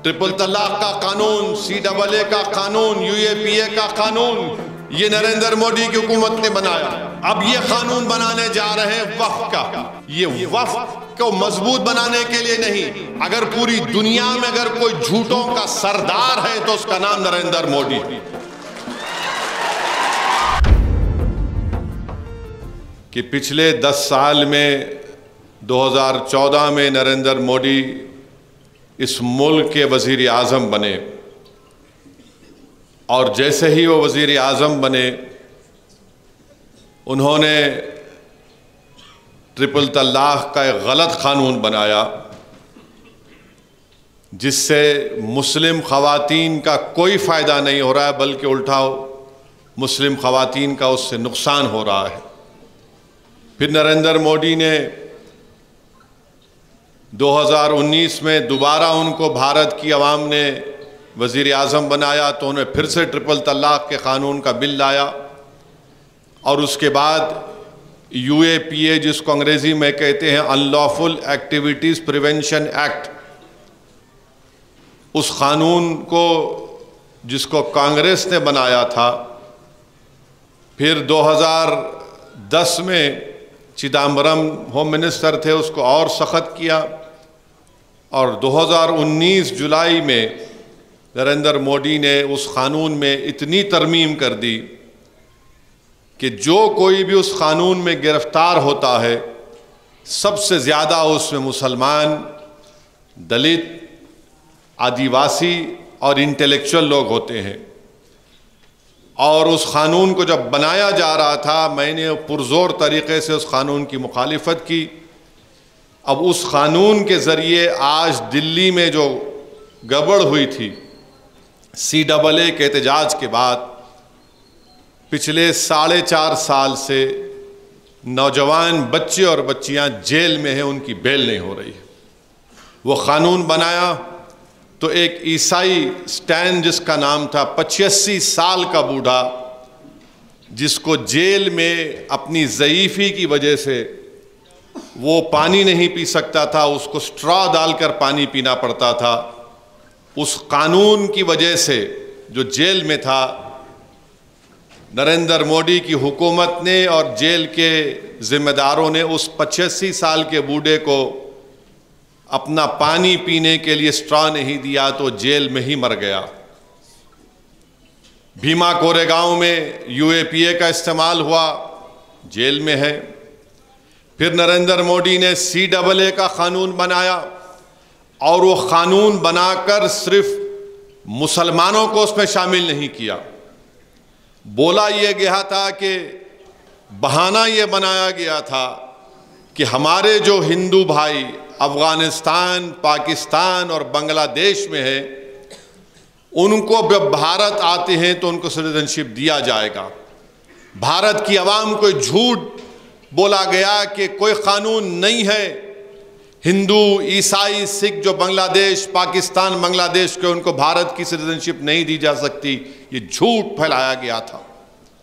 Triple तलाक का कानून, CAA का कानून, UAPA का कानून, ये नरेंद्र मोदी की हुकूमत ने बनाया। अब ये कानून बनाने जा रहे हैं वक्फ का। ये वक्फ को मजबूत बनाने के लिए नहीं, अगर पूरी दुनिया में अगर कोई झूठों का सरदार है तो उसका नाम नरेंद्र मोदी। कि पिछले 10 साल में 2014 में नरेंद्र मोदी इस मुल्क के वज़ीर आज़म बने और जैसे ही वो वज़ीर आज़म बने उन्होंने ट्रिपल तलाक का एक गलत कानून बनाया जिससे मुस्लिम ख़वातीन का कोई फ़ायदा नहीं हो रहा है, बल्कि उल्टा मुस्लिम ख़वातीन का उससे नुकसान हो रहा है। फिर नरेंद्र मोदी ने 2019 में दोबारा उनको भारत की आवाम ने वज़ीर आज़म बनाया तो उन्हें फिर से ट्रिपल तलाक के क़ानून का बिल लाया और उसके बाद UAPA, जिसको अंग्रेज़ी में कहते हैं अनलॉफुल एक्टिविटीज़ प्रिवेंशन एक्ट, उस क़ानून को जिसको कांग्रेस ने बनाया था, फिर 2010 में चिदम्बरम होम मिनिस्टर थे, उसको और सख्त किया और 2019 जुलाई में नरेंद्र मोदी ने उस क़ानून में इतनी तरमीम कर दी कि जो कोई भी उस क़ानून में गिरफ़्तार होता है सबसे ज़्यादा उसमें मुसलमान, दलित, आदिवासी और इंटेलेक्चुअल लोग होते हैं। और उस क़ानून को जब बनाया जा रहा था मैंने पुरज़ोर तरीक़े से उस क़ानून की मुखालिफत की। अब उस क़ानून के ज़रिए आज दिल्ली में जो गड़बड़ हुई थी CAA के एहतजाज के बाद, पिछले 4.5 साल से नौजवान बच्चे और बच्चियां जेल में हैं, उनकी बेल नहीं हो रही है। वो क़ानून बनाया तो एक ईसाई स्टैन जिसका नाम था 85 साल का बूढ़ा, जिसको जेल में अपनी ज़ईफ़ी की वजह से वो पानी नहीं पी सकता था, उसको स्ट्रॉ डालकर पानी पीना पड़ता था, उस कानून की वजह से जो जेल में था, नरेंद्र मोदी की हुकूमत ने और जेल के ज़िम्मेदारों ने उस 85 साल के बूढ़े को अपना पानी पीने के लिए स्ट्रॉ नहीं दिया तो जेल में ही मर गया। भीमा कोरेगांव में UAPA का इस्तेमाल हुआ, जेल में है। फिर नरेंद्र मोदी ने CAA का कानून बनाया और वो कानून बनाकर सिर्फ मुसलमानों को उसमें शामिल नहीं किया। बोला यह गया था कि बहाना ये बनाया गया था कि हमारे जो हिंदू भाई अफ़गानिस्तान, पाकिस्तान और बांग्लादेश में है, उनको जब भारत आते हैं तो उनको सिटीजनशिप दिया जाएगा। भारत की आवाम को झूठ बोला गया कि कोई कानून नहीं है, हिंदू, ईसाई, सिख जो बांग्लादेश, पाकिस्तान, बांग्लादेश के, उनको भारत की सिटीजनशिप नहीं दी जा सकती। ये झूठ फैलाया गया था,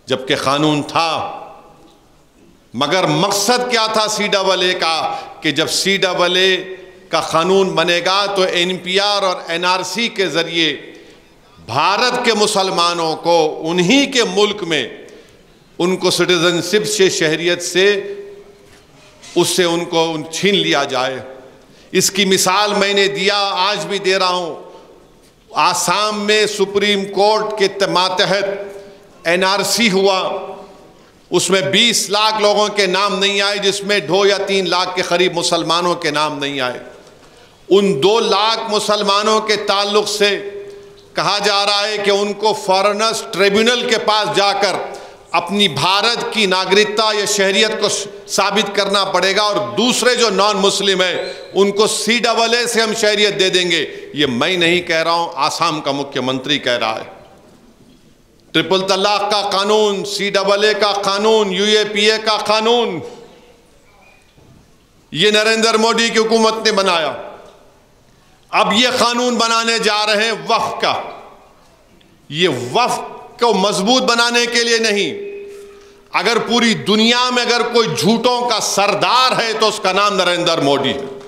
जबकि कानून था। मगर मकसद क्या था CAA का कि जब CAA का कानून बनेगा तो NPR और NRC के ज़रिए भारत के मुसलमानों को उन्हीं के मुल्क में उनको सिटीजनशिप से, शहरियत से, उससे उनको छीन लिया जाए। इसकी मिसाल मैंने दिया, आज भी दे रहा हूँ। आसाम में सुप्रीम कोर्ट के मातहत NRC हुआ, उसमें 20 लाख लोगों के नाम नहीं आए, जिसमें 2 या 3 लाख के करीब मुसलमानों के नाम नहीं आए। उन 2 लाख मुसलमानों के ताल्लुक से कहा जा रहा है कि उनको फॉरेनर्स ट्रिब्यूनल के पास जाकर अपनी भारत की नागरिकता या शहरियत को साबित करना पड़ेगा और दूसरे जो नॉन मुस्लिम है उनको CAA से हम शहरियत दे देंगे। ये मैं नहीं कह रहा हूँ, आसाम का मुख्यमंत्री कह रहा है। ट्रिपल तलाक का कानून, CAA का कानून, UAPA का कानून, ये नरेंद्र मोदी की हुकूमत ने बनाया। अब ये कानून बनाने जा रहे हैं वक्फ का। ये वक्फ को मजबूत बनाने के लिए नहीं, अगर पूरी दुनिया में अगर कोई झूठों का सरदार है तो उसका नाम नरेंद्र मोदी है।